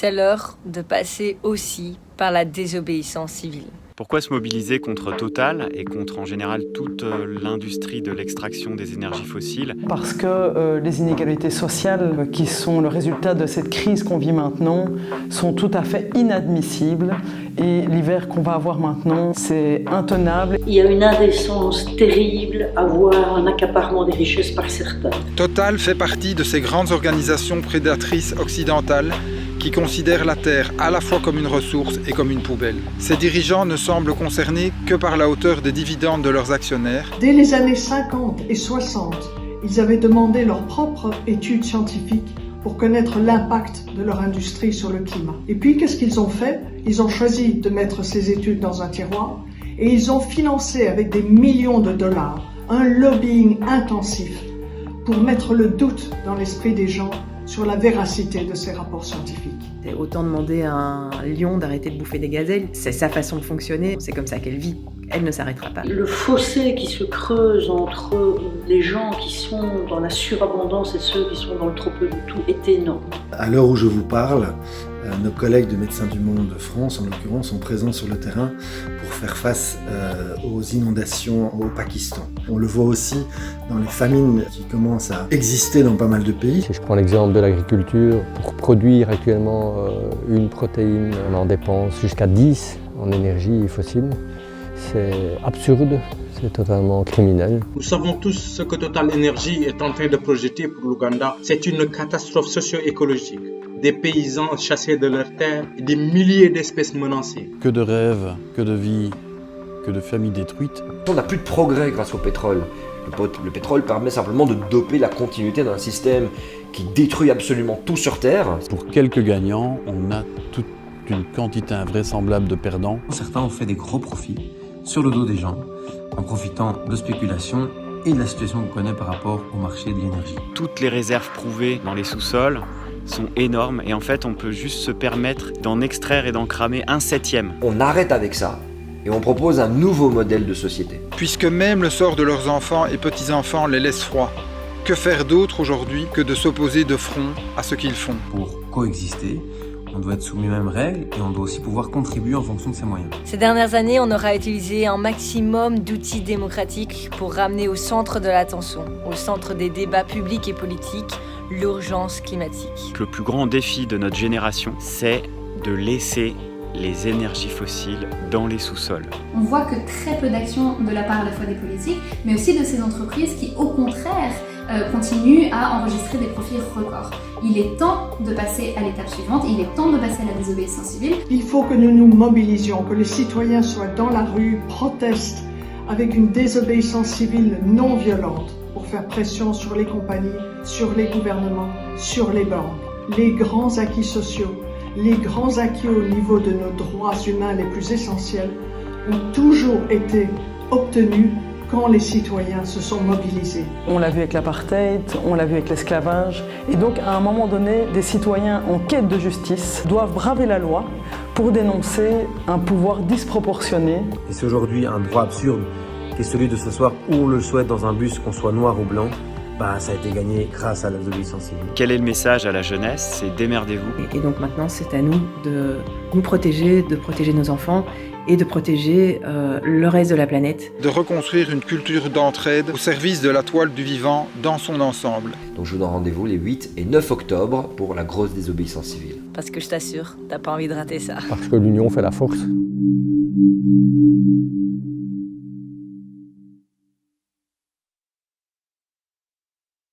c'est l'heure de passer aussi par la désobéissance civile. Pourquoi se mobiliser contre Total et contre en général toute l'industrie de l'extraction des énergies fossiles ? Parce que les inégalités sociales qui sont le résultat de cette crise qu'on vit maintenant sont tout à fait inadmissibles et l'hiver qu'on va avoir maintenant, c'est intenable. Il y a une indécence terrible à voir un accaparement des richesses par certains. Total fait partie de ces grandes organisations prédatrices occidentales qui considèrent la terre à la fois comme une ressource et comme une poubelle. Ces dirigeants ne semblent concernés que par la hauteur des dividendes de leurs actionnaires. Dès les années 50 et 60, ils avaient demandé leur propre étude scientifique pour connaître l'impact de leur industrie sur le climat. Et puis, qu'est-ce qu'ils ont fait ? Ils ont choisi de mettre ces études dans un tiroir et ils ont financé avec des millions de dollars un lobbying intensif pour mettre le doute dans l'esprit des gens sur la véracité de ces rapports scientifiques. C'est autant demander à un lion d'arrêter de bouffer des gazelles, c'est sa façon de fonctionner, c'est comme ça qu'elle vit, elle ne s'arrêtera pas. Le fossé qui se creuse entre les gens qui sont dans la surabondance et ceux qui sont dans le trop peu de tout est énorme. À l'heure où je vous parle, nos collègues de Médecins du Monde de France, en l'occurrence, sont présents sur le terrain pour faire face aux inondations au Pakistan. On le voit aussi dans les famines qui commencent à exister dans pas mal de pays. Si je prends l'exemple de l'agriculture, pour produire actuellement une protéine, on en dépense jusqu'à 10 en énergie fossile. C'est absurde, c'est totalement criminel. Nous savons tous ce que Total Energy est en train de projeter pour l'Ouganda. C'est une catastrophe socio-écologique. Des paysans chassés de leurs terres et des milliers d'espèces menacées. Que de rêves, que de vies, que de familles détruites. On n'a plus de progrès grâce au pétrole. Le pétrole permet simplement de doper la continuité d'un système qui détruit absolument tout sur Terre. Pour quelques gagnants, on a toute une quantité invraisemblable de perdants. Certains ont fait des gros profits sur le dos des gens en profitant de spéculation et de la situation qu'on connaît par rapport au marché de l'énergie. Toutes les réserves prouvées dans les sous-sols sont énormes et en fait on peut juste se permettre d'en extraire et d'en cramer 1/7. On arrête avec ça et on propose un nouveau modèle de société. Puisque même le sort de leurs enfants et petits-enfants les laisse froids, que faire d'autre aujourd'hui que de s'opposer de front à ce qu'ils font ? Pour coexister, on doit être soumis aux mêmes règles et on doit aussi pouvoir contribuer en fonction de ses moyens. Ces dernières années, on aura utilisé un maximum d'outils démocratiques pour ramener au centre de l'attention, au centre des débats publics et politiques, l'urgence climatique. Le plus grand défi de notre génération, c'est de laisser les énergies fossiles dans les sous-sols. On voit que très peu d'actions de la part à la fois des politiques, mais aussi de ces entreprises qui, au contraire, continuent à enregistrer des profits records. Il est temps de passer à l'étape suivante, il est temps de passer à la désobéissance civile. Il faut que nous nous mobilisions, que les citoyens soient dans la rue, protestent avec une désobéissance civile non violente pour faire pression sur les compagnies, sur les gouvernements, sur les banques. Les grands acquis sociaux, les grands acquis au niveau de nos droits humains les plus essentiels ont toujours été obtenus quand les citoyens se sont mobilisés. On l'a vu avec l'apartheid, on l'a vu avec l'esclavage. Et donc, à un moment donné, des citoyens en quête de justice doivent braver la loi pour dénoncer un pouvoir disproportionné. Et c'est aujourd'hui un droit absurde qui est celui de s'asseoir où on le souhaite dans un bus, qu'on soit noir ou blanc. Ça a été gagné grâce à la désobéissance civile. Quel est le message à la jeunesse ? C'est démerdez-vous. Et donc maintenant, c'est à nous de nous protéger, de protéger nos enfants et de protéger le reste de la planète. De reconstruire une culture d'entraide au service de la toile du vivant dans son ensemble. Donc je vous donne rendez-vous les 8 et 9 octobre pour la grosse désobéissance civile. Parce que je t'assure, t'as pas envie de rater ça. Parce que l'union fait la force.